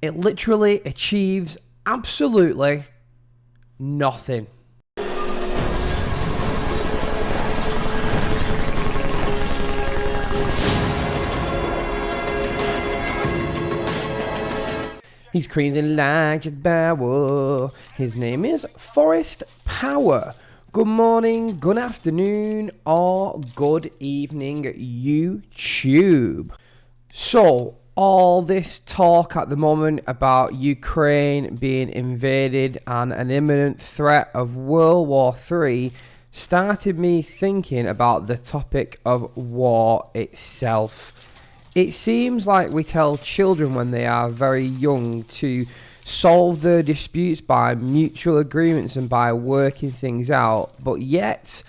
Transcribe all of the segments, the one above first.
It literally achieves absolutely nothing. He's crazy like a bower. His name is Forrest Power. Good morning, good afternoon, or good evening, YouTube. So, all this talk at the moment about Ukraine being invaded and an imminent threat of World War III started me thinking about the topic of war itself. It seems like we tell children when they are very young to solve their disputes by mutual agreements and by working things out, but yet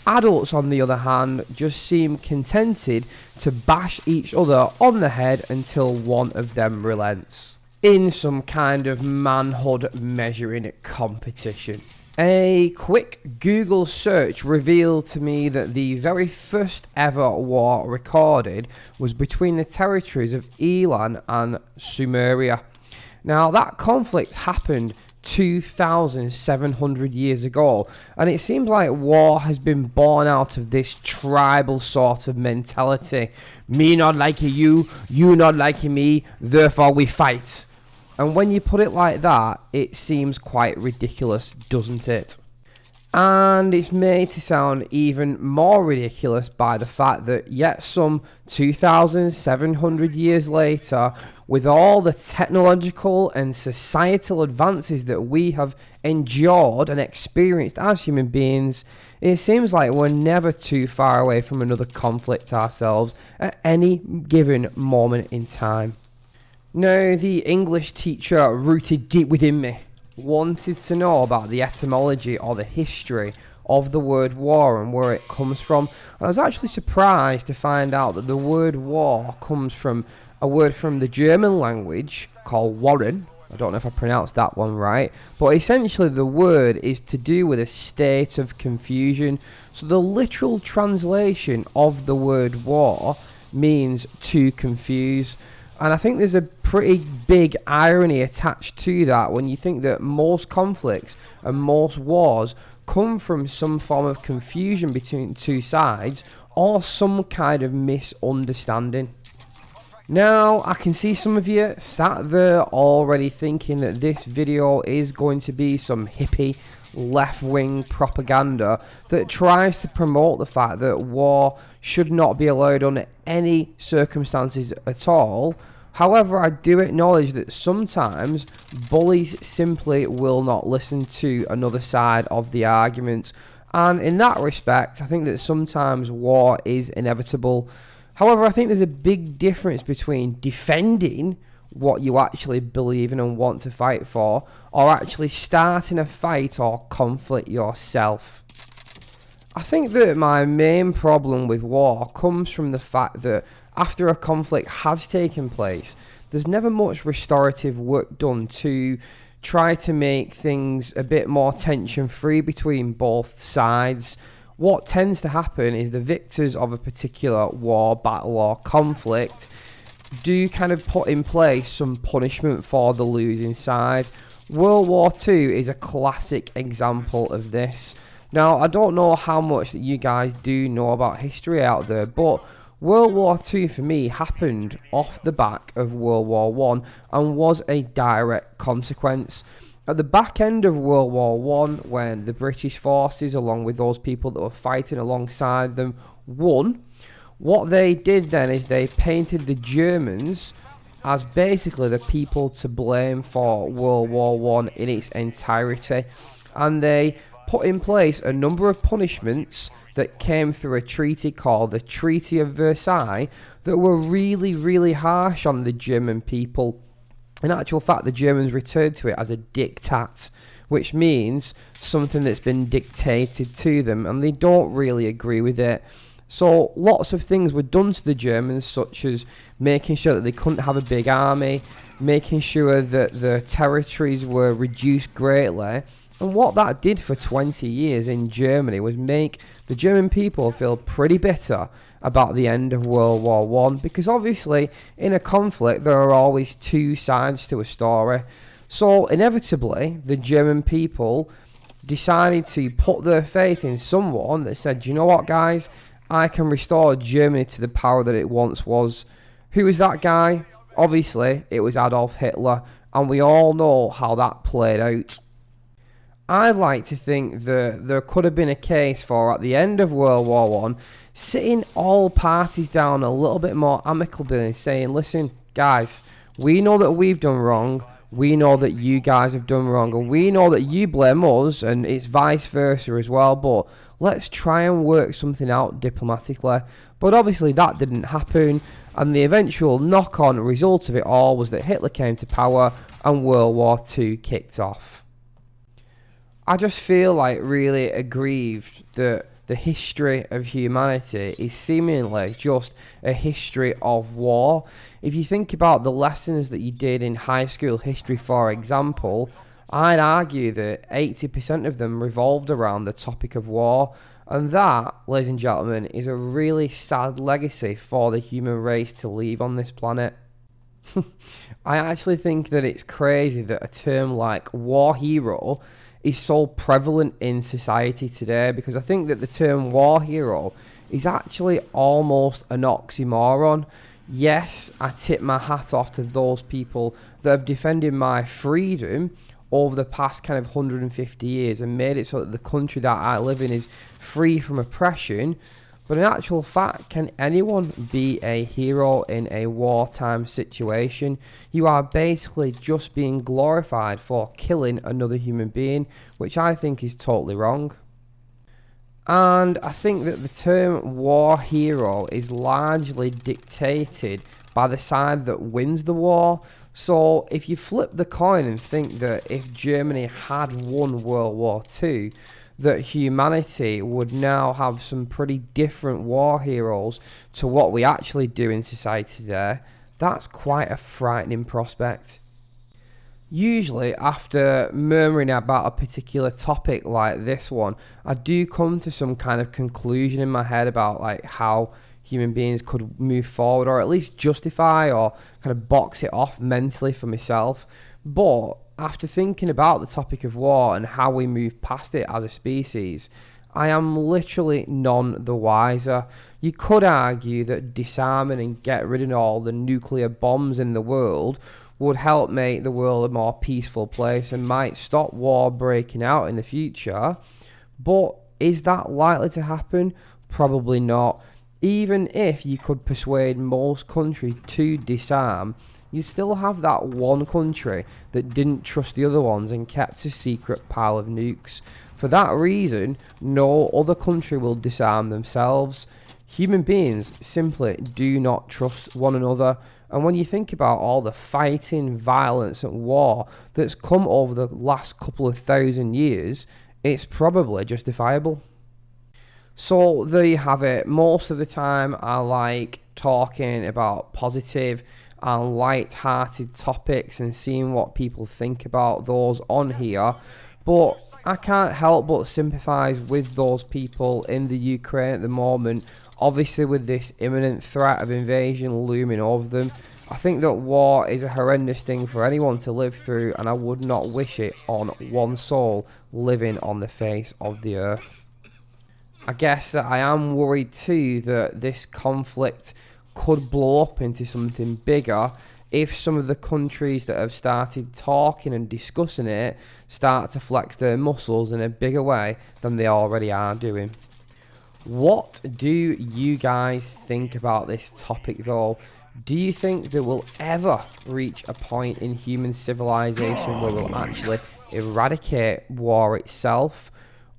adults, on the other hand, just seem contented to bash each other on the head until one of them relents in some kind of manhood measuring competition. A quick Google search revealed to me that the very first ever war recorded was between the territories of Elam and Sumeria. Now, that conflict happened 2,700 years ago, and it seems like war has been born out of this tribal sort of mentality. Me not liking you, you not liking me, therefore we fight. And when you put it like that, it seems quite ridiculous, doesn't it? And it's made to sound even more ridiculous by the fact that yet some 2,700 years later, with all the technological and societal advances that we have endured and experienced as human beings, it seems like we're never too far away from another conflict ourselves at any given moment in time. Now, the English teacher rooted deep within me wanted to know about the etymology or the history of the word war and where it comes from. I was actually surprised to find out that the word war comes from a word from the German language called Warren. I don't know if I pronounced that one right, but essentially the word is to do with a state of confusion. So the literal translation of the word war means to confuse. And I think there's a pretty big irony attached to that when you think that most conflicts and most wars come from some form of confusion between two sides or some kind of misunderstanding. Now, I can see some of you sat there already thinking that this video is going to be some hippie left-wing propaganda that tries to promote the fact that war should not be allowed under any circumstances at all. However, I do acknowledge that sometimes bullies simply will not listen to another side of the argument, and in that respect I think that sometimes war is inevitable. However, I think there's a big difference between defending what you actually believe in and want to fight for, or actually starting a fight or conflict yourself. I think that my main problem with war comes from the fact that after a conflict has taken place, there's never much restorative work done to try to make things a bit more tension-free between both sides. What tends to happen is the victors of a particular war, battle or conflict do kind of put in place some punishment for the losing side. World War II is a classic example of this. Now, I don't know how much that you guys do know about history out there, but World War II for me happened off the back of World War I and was a direct consequence. At the back end of World War I, when the British forces, along with those people that were fighting alongside them, won, what they did then is they painted the Germans as basically the people to blame for World War I in its entirety, and they put in place a number of punishments that came through a treaty called the Treaty of Versailles that were really, really harsh on the German people. In actual fact, the Germans referred to it as a diktat, which means something that's been dictated to them, and they don't really agree with it. So lots of things were done to the Germans, such as making sure that they couldn't have a big army, making sure that the territories were reduced greatly. And what that did for 20 years in Germany was make the German people feel pretty bitter about the end of World War One, because obviously in a conflict there are always two sides to a story. So inevitably the German people decided to put their faith in someone that said, you know what guys, I can restore Germany to the power that it once was. Who was that guy? Obviously it was Adolf Hitler, and we all know how that played out. I'd like to think that there could have been a case for, at the end of World War One, sitting all parties down a little bit more amicably and saying, listen guys, we know that we've done wrong, we know that you guys have done wrong, and we know that you blame us, and it's vice versa as well, but let's try and work something out diplomatically. But obviously that didn't happen, and the eventual knock-on result of it all was that Hitler came to power and World War II kicked off. I just feel like really aggrieved that the history of humanity is seemingly just a history of war. If you think about the lessons that you did in high school history, for example, I'd argue that 80% of them revolved around the topic of war. And that, ladies and gentlemen, is a really sad legacy for the human race to leave on this planet. I actually think that it's crazy that a term like war hero is so prevalent in society today, because I think that the term war hero is actually almost an oxymoron. Yes, I tip my hat off to those people that have defended my freedom over the past kind of 150 years and made it so that the country that I live in is free from oppression. But in actual fact, can anyone be a hero in a wartime situation? You are basically just being glorified for killing another human being, which I think is totally wrong. And I think that the term war hero is largely dictated by the side that wins the war. So if you flip the coin and think that if Germany had won World War II, that humanity would now have some pretty different war heroes to what we actually do in society today, that's quite a frightening prospect. Usually after murmuring about a particular topic like this one, I do come to some kind of conclusion in my head about like how human beings could move forward, or at least justify or kind of box it off mentally for myself. But after thinking about the topic of war and how we move past it as a species, I am literally none the wiser. You could argue that disarming and get rid of all the nuclear bombs in the world would help make the world a more peaceful place and might stop war breaking out in the future. But is that likely to happen? Probably not. Even if you could persuade most countries to disarm, you still have that one country that didn't trust the other ones and kept a secret pile of nukes. For that reason, no other country will disarm themselves. Human beings simply do not trust one another. And when you think about all the fighting, violence and war that's come over the last couple of thousand years, it's probably justifiable. So there you have it. Most of the time I like talking about positive and light-hearted topics and seeing what people think about those on here, but I can't help but sympathise with those people in the Ukraine at the moment, obviously with this imminent threat of invasion looming over them. I think that war is a horrendous thing for anyone to live through, and I would not wish it on one soul living on the face of the earth. I guess that I am worried too that this conflict could blow up into something bigger if some of the countries that have started talking and discussing it start to flex their muscles in a bigger way than they already are doing. What do you guys think about this topic though? Do you think that we'll ever reach a point in human civilization where we'll actually eradicate war itself?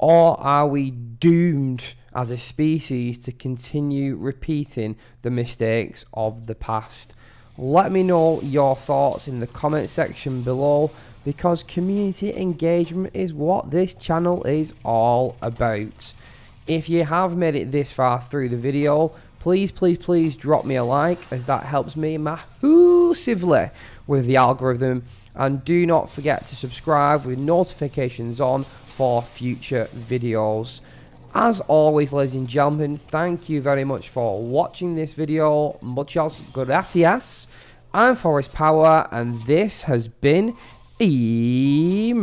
Or are we doomed as a species to continue repeating the mistakes of the past? Let me know your thoughts in the comment section below, because community engagement is what this channel is all about. If you have made it this far through the video, please drop me a like, as that helps me massively with the algorithm. And do not forget to subscribe with notifications on for future videos. As always, ladies and gentlemen, thank you very much for watching this video. Muchas gracias. I'm Forrest Power, and this has been Emotional.